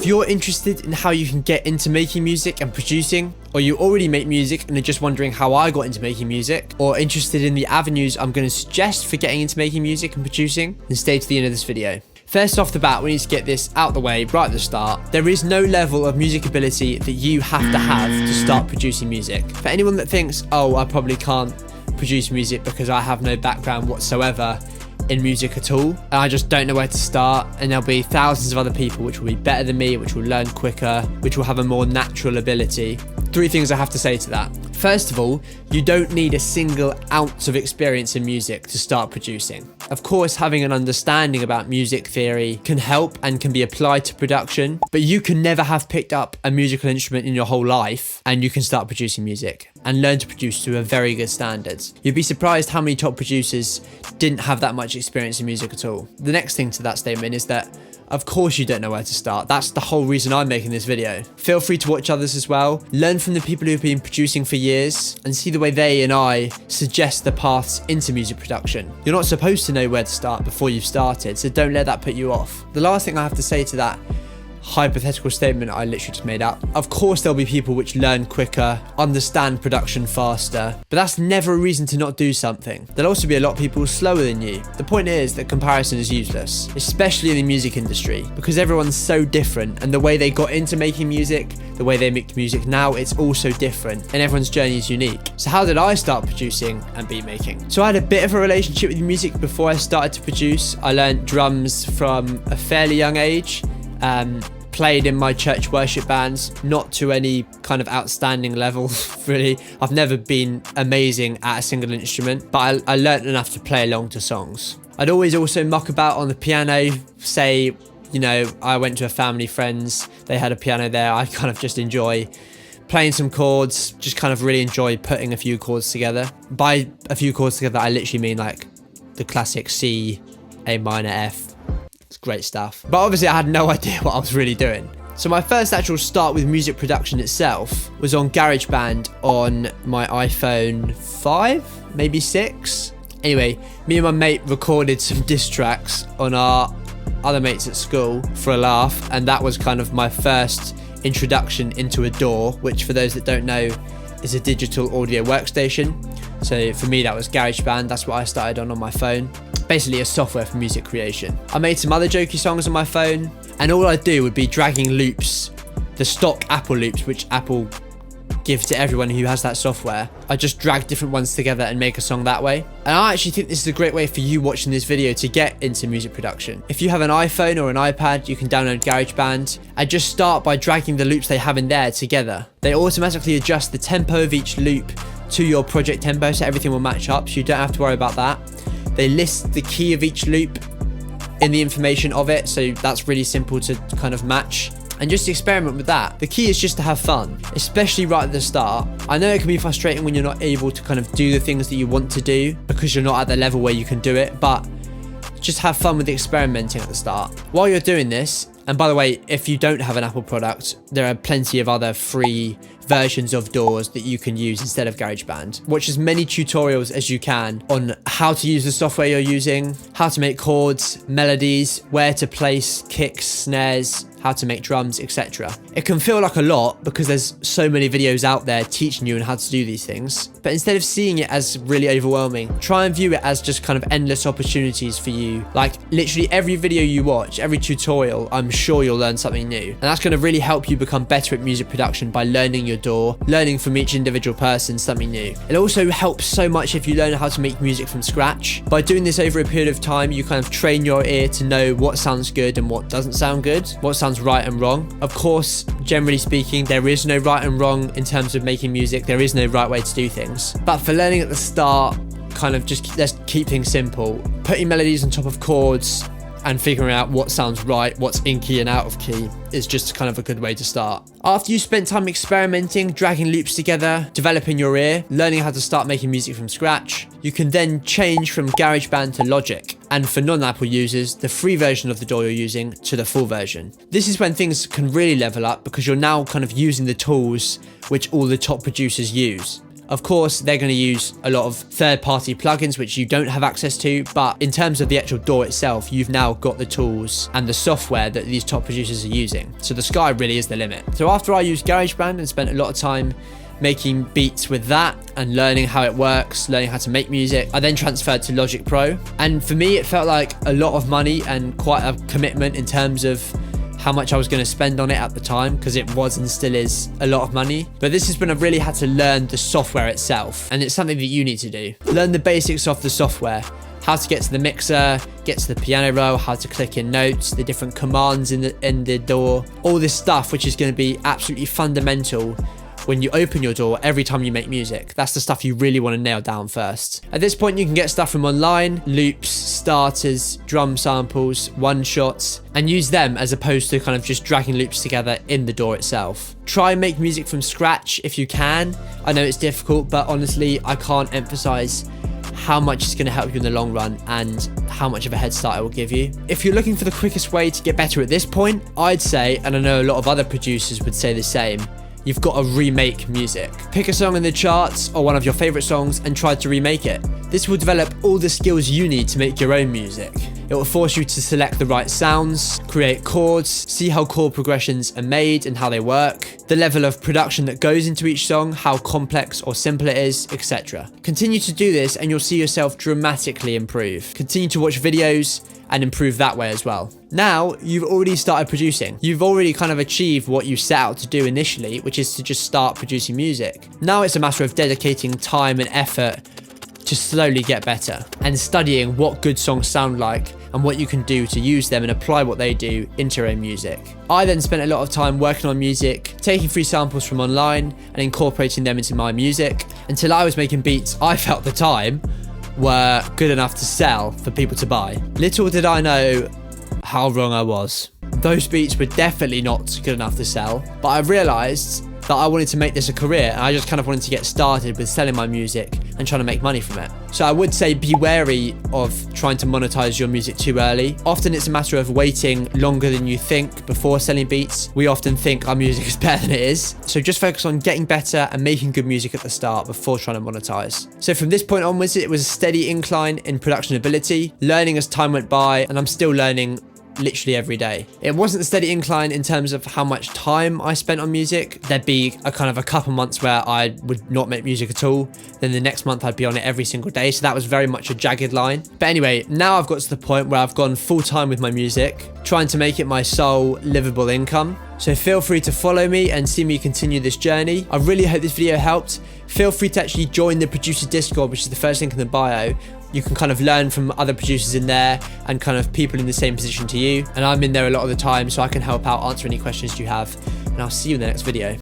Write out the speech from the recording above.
you're interested in how you can get into making music and producing, or you already make music and are just wondering how I got into making music, or interested in the avenues I'm going to suggest for getting into making music and producing, then stay to the end of this video. First off the bat, we need to get this out the way right at the start. There is no level of music ability that you have to start producing music. For anyone that thinks, oh, I probably can't produce music because I have no background whatsoever in music at all, and I just don't know where to start, and there'll be thousands of other people which will be better than me, which will learn quicker, which will have a more natural ability. 3 things I have to say to that. First of all, you don't need a single ounce of experience in music to start producing. Of course, having an understanding about music theory can help and can be applied to production, but you can never have picked up a musical instrument in your whole life and you can start producing music and learn to produce to a very good standard. You'd be surprised how many top producers didn't have that much experience in music at all. The next thing to that statement is that of course you don't know where to start. That's the whole reason I'm making this video. Feel free to watch others as well. Learn from the people who've been producing for years and see the way they and I suggest the paths into music production. You're not supposed to know where to start before you've started, so don't let that put you off. The last thing I have to say to that hypothetical statement I literally just made up. Of course there'll be people which learn quicker, understand production faster, but that's never a reason to not do something. There'll also be a lot of people slower than you. The point is that comparison is useless, especially in the music industry, because everyone's so different, and the way they got into making music, the way they make music now, it's also different, and everyone's journey is unique. So how did I start producing and beat making? So I had a bit of a relationship with music before I started to produce. I learned drums from a fairly young age. Played in my church worship bands, not to any kind of outstanding level, really. I've never been amazing at a single instrument, but I learnt enough to play along to songs. I'd always also muck about on the piano, say, you know, I went to a family friend's, they had a piano there, I kind of just enjoy playing some chords, just kind of really enjoy putting a few chords together. By a few chords together, I literally mean like the classic C, A minor, F. It's great stuff. But obviously I had no idea what I was really doing. So my first actual start with music production itself was on GarageBand on my iPhone 5, maybe 6. Anyway, me and my mate recorded some diss tracks on our other mates at school for a laugh, and that was kind of my first introduction into a DAW, which for those that don't know is a digital audio workstation. So for me that was GarageBand, that's what I started on my phone. Basically a software for music creation. I made some other jokey songs on my phone, and all I'd do would be dragging loops, the stock Apple loops, which Apple give to everyone who has that software. I just drag different ones together and make a song that way. And I actually think this is a great way for you watching this video to get into music production. If you have an iPhone or an iPad, you can download GarageBand and just start by dragging the loops they have in there together. They automatically adjust the tempo of each loop to your project tempo, so everything will match up, so you don't have to worry about that. They list the key of each loop in the information of it, so that's really simple to kind of match. And just experiment with that. The key is just to have fun, especially right at the start. I know it can be frustrating when you're not able to kind of do the things that you want to do because you're not at the level where you can do it, but just have fun with experimenting at the start. While you're doing this, and by the way, if you don't have an Apple product, there are plenty of other free versions of DAWs that you can use instead of GarageBand. Watch as many tutorials as you can on how to use the software you're using, how to make chords, melodies, where to place kicks, snares, how to make drums, etc. It can feel like a lot because there's so many videos out there teaching you on how to do these things, but instead of seeing it as really overwhelming, try and view it as just kind of endless opportunities for you. Like literally every video you watch, every tutorial, I'm sure you'll learn something new, and that's going to really help you become better at music production by learning your DAW, learning from each individual person something new. It also helps so much if you learn how to make music from scratch. By doing this over a period of time, you kind of train your ear to know what sounds good and what doesn't sound good, what sounds right and wrong. Of course, generally speaking, there is no right and wrong in terms of making music. There is no right way to do things. But for learning at the start, kind of just let's keep things simple. Putting melodies on top of chords and figuring out what sounds right, what's in key and out of key is just kind of a good way to start. After you spent time experimenting, dragging loops together, developing your ear, learning how to start making music from scratch, you can then change from GarageBand to Logic, and for non-Apple users, the free version of the DAW you're using to the full version. This is when things can really level up because you're now kind of using the tools which all the top producers use. Of course, they're going to use a lot of third-party plugins which you don't have access to, but in terms of the actual DAW itself, you've now got the tools and the software that these top producers are using. So the sky really is the limit. So after I used GarageBand and spent a lot of time making beats with that and learning how it works, learning how to make music, I then transferred to Logic Pro. And for me, it felt like a lot of money and quite a commitment in terms of how much I was going to spend on it at the time, because it was and still is a lot of money. But this is when I've really had to learn the software itself, and it's something that you need to do. Learn the basics of the software, how to get to the mixer, get to the piano roll, how to click in notes, the different commands in the DAW, all this stuff which is going to be absolutely fundamental when you open your DAW every time you make music. That's the stuff you really want to nail down first. At this point, you can get stuff from online, loops, starters, drum samples, one-shots, and use them as opposed to kind of just dragging loops together in the DAW itself. Try and make music from scratch if you can. I know it's difficult, but honestly, I can't emphasize how much it's going to help you in the long run and how much of a head start it will give you. If you're looking for the quickest way to get better at this point, I'd say, and I know a lot of other producers would say the same, you've got to remake music. Pick a song in the charts or one of your favorite songs and try to remake it. This will develop all the skills you need to make your own music. It will force you to select the right sounds, create chords, see how chord progressions are made and how they work, the level of production that goes into each song, how complex or simple it is, etc. Continue to do this and you'll see yourself dramatically improve. Continue to watch videos and improve that way as well. Now, you've already started producing. You've already kind of achieved what you set out to do initially, which is to just start producing music. Now it's a matter of dedicating time and effort to slowly get better and studying what good songs sound like and what you can do to use them and apply what they do into your own music. I then spent a lot of time working on music, taking free samples from online and incorporating them into my music until I was making beats I felt at the time were good enough to sell for people to buy. Little did I know how wrong I was. Those beats were definitely not good enough to sell, but I realized that I wanted to make this a career and I just kind of wanted to get started with selling my music and trying to make money from it. So I would say be wary of trying to monetize your music too early. Often it's a matter of waiting longer than you think before selling beats. We often think our music is better than it is. So just focus on getting better and making good music at the start before trying to monetize. So from this point onwards, it was a steady incline in production ability, learning as time went by, and I'm still learning literally every day. It wasn't a steady incline in terms of how much time I spent on music. There'd be a kind of a couple months where I would not make music at all. Then the next month I'd be on it every single day. So that was very much a jagged line. But anyway, now I've got to the point where I've gone full time with my music, trying to make it my sole livable income. So feel free to follow me and see me continue this journey. I really hope this video helped. Feel free to actually join the producer Discord, which is the first link in the bio. You can kind of learn from other producers in there and kind of people in the same position to you. And I'm in there a lot of the time, so I can help out, answer any questions you have. And I'll see you in the next video.